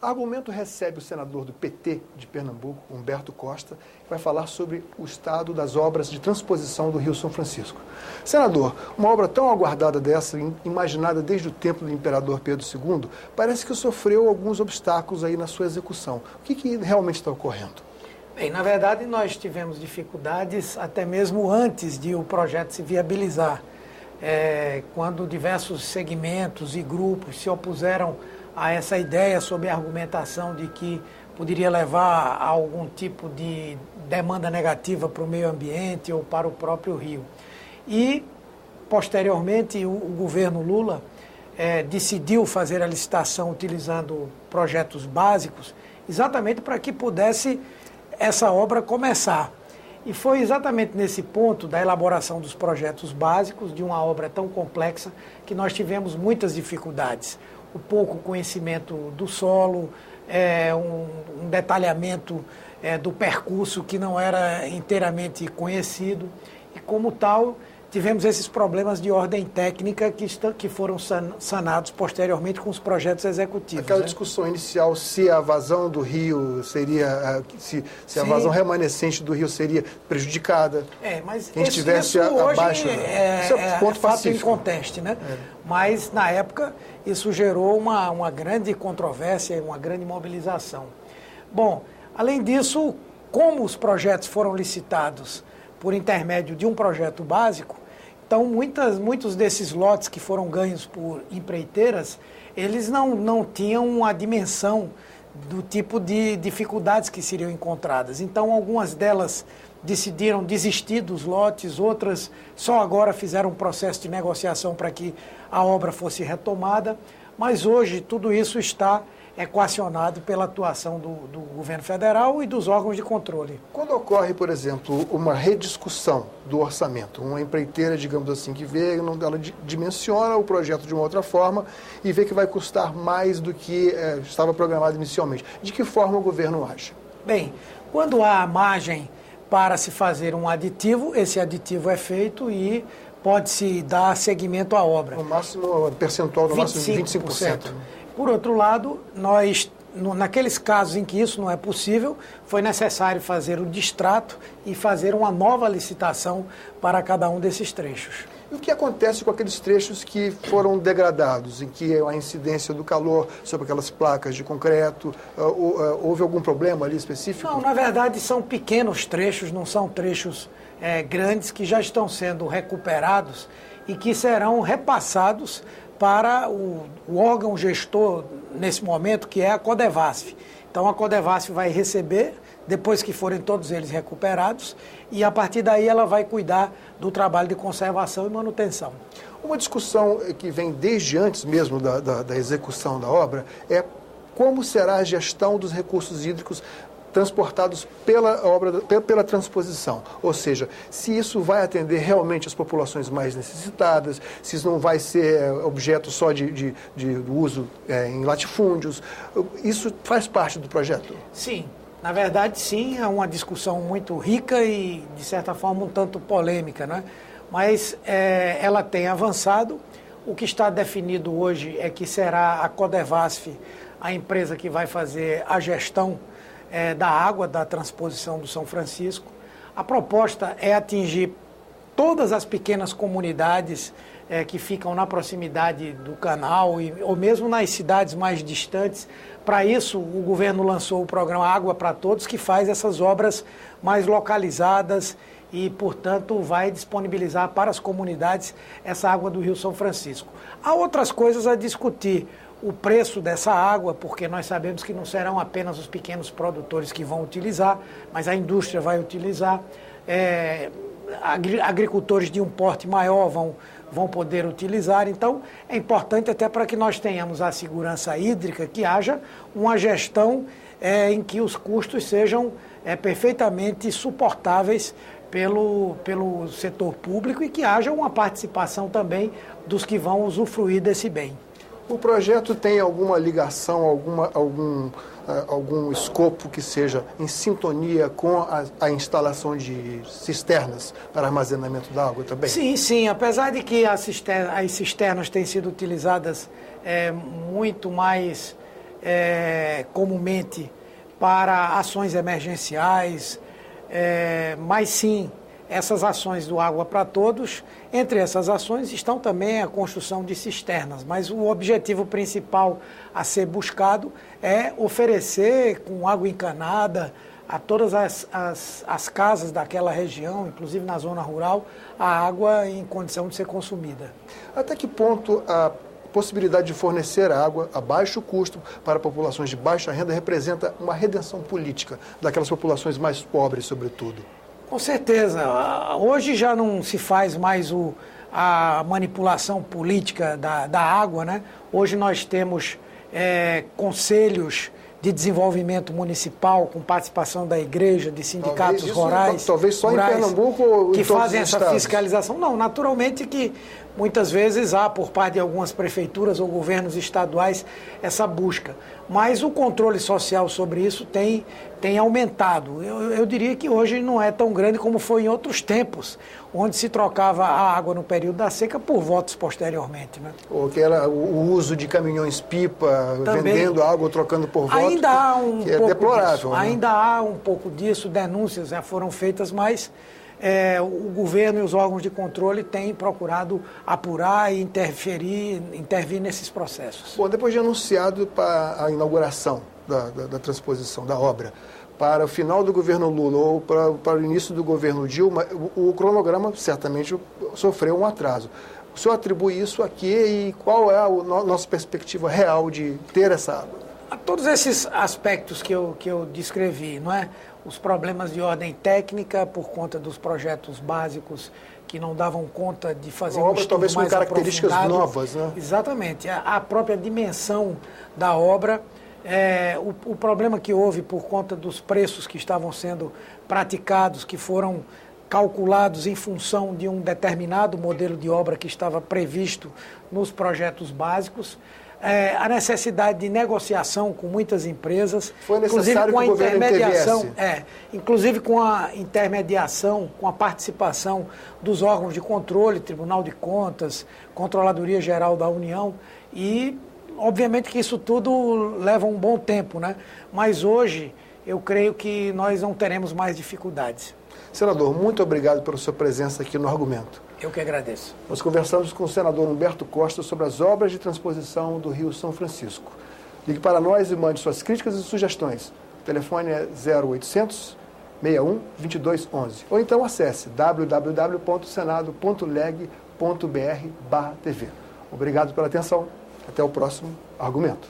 Argumento recebe o senador do PT de Pernambuco, Humberto Costa, que vai falar sobre o estado das obras de transposição do Rio São Francisco. Senador, uma obra tão aguardada dessa, imaginada desde o tempo do imperador Pedro II, parece que sofreu alguns obstáculos aí na sua execução. O que realmente está ocorrendo? Bem, na verdade, nós tivemos dificuldades até mesmo antes de o projeto se viabilizar, quando diversos segmentos e grupos se opuseram a essa ideia sob a argumentação de que poderia levar a algum tipo de demanda negativa para o meio ambiente ou para o próprio rio. E, posteriormente, o governo Lula decidiu fazer a licitação utilizando projetos básicos, exatamente para que pudesse essa obra começar. E foi exatamente nesse ponto da elaboração dos projetos básicos de uma obra tão complexa que nós tivemos muitas dificuldades. O pouco conhecimento do solo, um detalhamento do percurso que não era inteiramente conhecido e, como tal, tivemos esses problemas de ordem técnica que foram sanados posteriormente com os projetos executivos. Aquela discussão inicial se a vazão do rio seria, se a vazão remanescente do rio seria prejudicada. Mas quem estivesse abaixo. Isso é ponto fato em conteste, né? Mas, na época, isso gerou uma grande controvérsia, uma grande mobilização. Bom, além disso, como os projetos foram licitados por intermédio de um projeto básico, então muitos desses lotes que foram ganhos por empreiteiras, eles não tinham a dimensão do tipo de dificuldades que seriam encontradas. Então, algumas delas decidiram desistir dos lotes, outras só agora fizeram um processo de negociação para que a obra fosse retomada, mas hoje tudo isso está equacionado pela atuação do governo federal e dos órgãos de controle. Quando ocorre, por exemplo, uma rediscussão do orçamento, uma empreiteira, digamos assim, que vê, ela dimensiona o projeto de uma outra forma e vê que vai custar mais do que estava programado inicialmente, de que forma o governo age? Bem, quando há margem para se fazer um aditivo, esse aditivo é feito e pode-se dar seguimento à obra. O máximo percentual do máximo de 25%. Por outro lado, naqueles casos em que isso não é possível, foi necessário fazer o distrato e fazer uma nova licitação para cada um desses trechos. E o que acontece com aqueles trechos que foram degradados, em que a incidência do calor sobre aquelas placas de concreto, houve algum problema ali específico? Não, na verdade são pequenos trechos, não são trechos grandes que já estão sendo recuperados e que serão repassados para o órgão gestor, nesse momento, que é a Codevasf. Então, a Codevasf vai receber, depois que forem todos eles recuperados, e a partir daí ela vai cuidar do trabalho de conservação e manutenção. Uma discussão que vem desde antes mesmo da execução da obra é como será a gestão dos recursos hídricos transportados pela transposição. Ou seja, se isso vai atender realmente as populações mais necessitadas, se isso não vai ser objeto só de uso em latifúndios. Isso faz parte do projeto? Sim, na verdade sim, é uma discussão muito rica e, de certa forma, um tanto polêmica, né? Mas ela tem avançado. O que está definido hoje é que será a Codevasf a empresa que vai fazer a gestão da água, da transposição do São Francisco. A proposta é atingir todas as pequenas comunidades que ficam na proximidade do canal ou mesmo nas cidades mais distantes. Para isso, o governo lançou o programa Água para Todos, que faz essas obras mais localizadas e, portanto, vai disponibilizar para as comunidades essa água do Rio São Francisco. Há outras coisas a discutir. O preço dessa água, porque nós sabemos que não serão apenas os pequenos produtores que vão utilizar, mas a indústria vai utilizar, agricultores de um porte maior vão poder utilizar. Então, é importante até para que nós tenhamos a segurança hídrica, que haja uma gestão em que os custos sejam perfeitamente suportáveis pelo setor público e que haja uma participação também dos que vão usufruir desse bem. O projeto tem alguma ligação, algum escopo que seja em sintonia com a instalação de cisternas para armazenamento da água também? Sim. Apesar de que as cisternas têm sido utilizadas muito mais comumente para ações emergenciais, mas sim essas ações do Água para Todos. Entre essas ações estão também a construção de cisternas, mas o objetivo principal a ser buscado é oferecer com água encanada a todas as casas daquela região, inclusive na zona rural, a água em condição de ser consumida. Até que ponto a possibilidade de fornecer água a baixo custo para populações de baixa renda representa uma redenção política daquelas populações mais pobres, sobretudo? Com certeza. Hoje já não se faz mais a manipulação política da água, né? Hoje nós temos conselhos de desenvolvimento municipal com participação da igreja, de sindicatos rurais. Talvez só em Pernambuco ou que em todos fazem os essa estados? fiscalização. Não, naturalmente que muitas vezes há por parte de algumas prefeituras ou governos estaduais essa busca. Mas o controle social sobre isso tem aumentado. Eu diria que hoje não é tão grande como foi em outros tempos, onde se trocava a água no período da seca por votos posteriormente, né? Ou que era o uso de caminhões-pipa, vendendo água, trocando por votos, ainda há um que é pouco deplorável. Disso. Né? Ainda há um pouco disso, denúncias já foram feitas, mas o governo e os órgãos de controle têm procurado apurar e intervir nesses processos. Bom, depois de anunciado para a inauguração da transposição da obra, para o final do governo Lula ou para o início do governo Dilma, o cronograma certamente sofreu um atraso. O senhor atribui isso a quê e qual é a nossa perspectiva real de ter essa água? A todos esses aspectos que eu descrevi, não é? Os problemas de ordem técnica por conta dos projetos básicos que não davam conta de fazer um estudo talvez com mais características aprofundado. novas, né? Exatamente. A própria dimensão da obra, o problema que houve por conta dos preços que estavam sendo praticados, que foram calculados em função de um determinado modelo de obra que estava previsto nos projetos básicos. A necessidade de negociação com muitas empresas, foi necessário que o governo interviesse. Inclusive com a intermediação, com a participação dos órgãos de controle, Tribunal de Contas, Controladoria Geral da União, e obviamente que isso tudo leva um bom tempo, né? Mas hoje eu creio que nós não teremos mais dificuldades. Senador, muito obrigado pela sua presença aqui no Argumento. Eu que agradeço. Nós conversamos com o senador Humberto Costa sobre as obras de transposição do Rio São Francisco. Ligue para nós e mande suas críticas e sugestões. O telefone é 0800 61 2211. Ou então acesse www.senado.leg.br/TV. Obrigado pela atenção. Até o próximo Argumento.